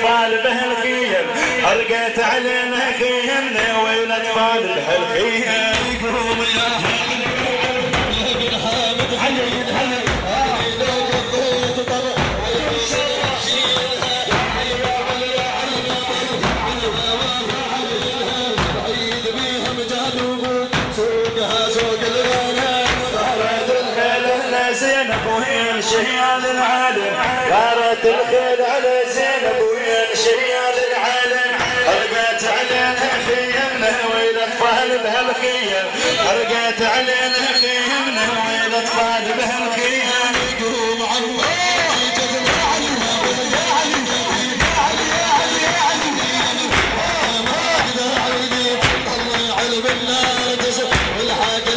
الاطفال بهالخيم، ارقت علينا خيمنا والاطفال بهالخيم. شيال العالم غارت الخيل على زينب وين شيال العالم، ارقت علينا خيمنا والاطفال بهالخيم، ارقت علينا خيمنا والاطفال بهالخيم. قوم الله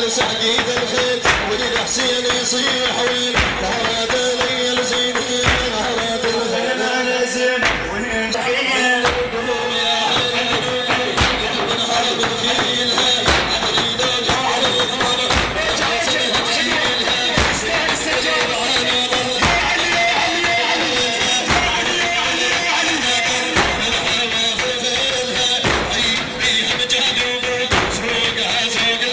سعيد الخيل ولد حسين يصيح ويل نهرات الليل زين نهرات الخيل على زين وين شحيل قوم يا حبيبي منها بتخيلها اريد اجعل القمر تشيلها استسجل على ظل علي علي علي علي علي منها ما في خيلها عيب بيها مجهد سوقها سوق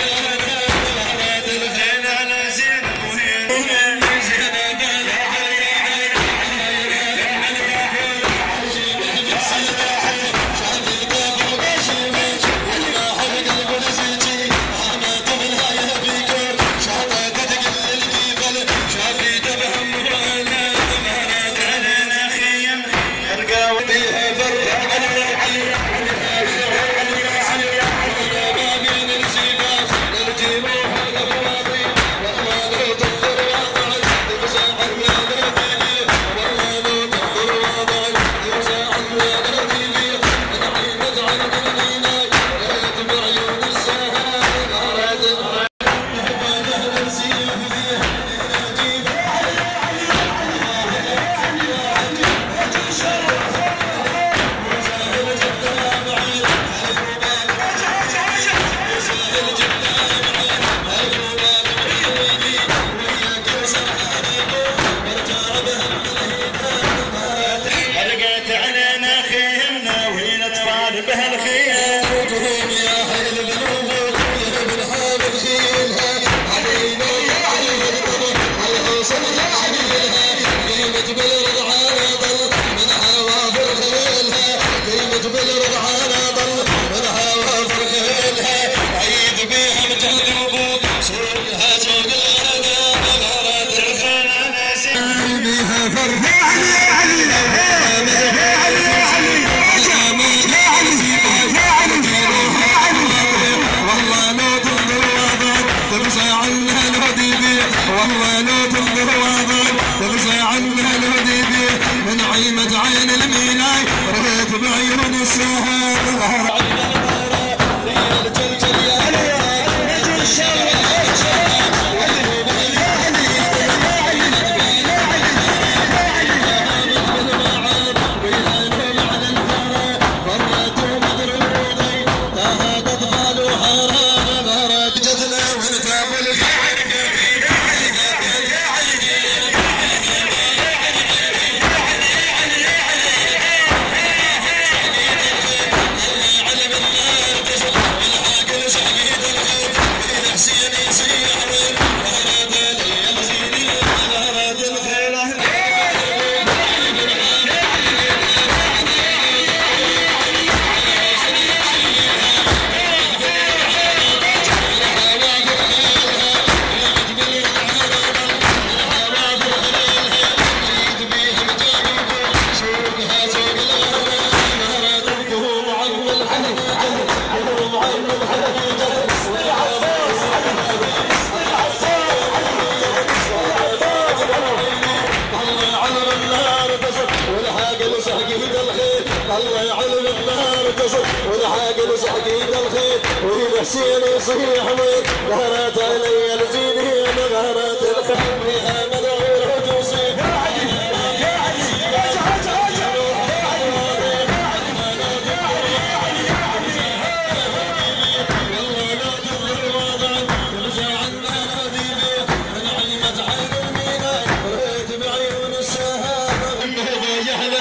الله يعلم النار تصل والعاقل سحقيد الخير والحسين يصيح وين ظهرت علي الزينين ظهرت الخير فيها مدعو توصيف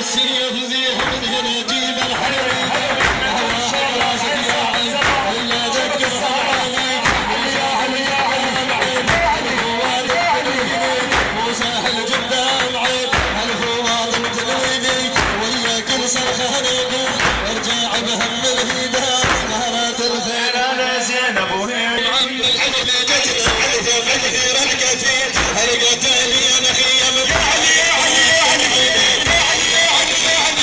السيف ذي صرخها نقول وارجع بهم الهدى ظهرت الخير على زينب وهي عم العلم جتنا عليهم الهير الكثير هرقت لي انا خيم بعلي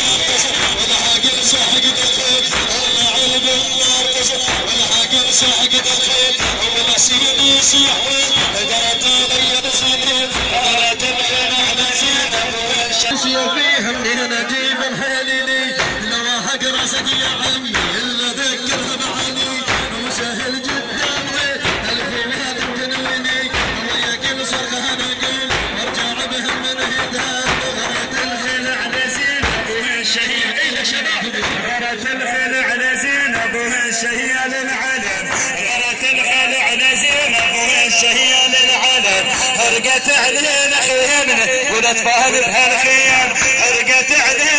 والعاقل ساحقة الخير الله علم النار تشر والعاقل ساحقة الخير ولا سيدي يصيح وين درت علي بصديق درت الخير على زينب والشمس فيهم نجيب الحليلي لو حق راسك يا عمي الا ذكرها بعيني وسهل جدا الف مهد تنويني وياكل صرخها نقول وارجع بهم من هداه غرت الخيل على زينب وهي الشهيد يا شباب غرت الخيل على زينب وهي الشهية للعلم غرت الخيل على زينب وهي الشهية للعلم هرقت علينا خيمنا والاطفال بهالخيام هرقت علينا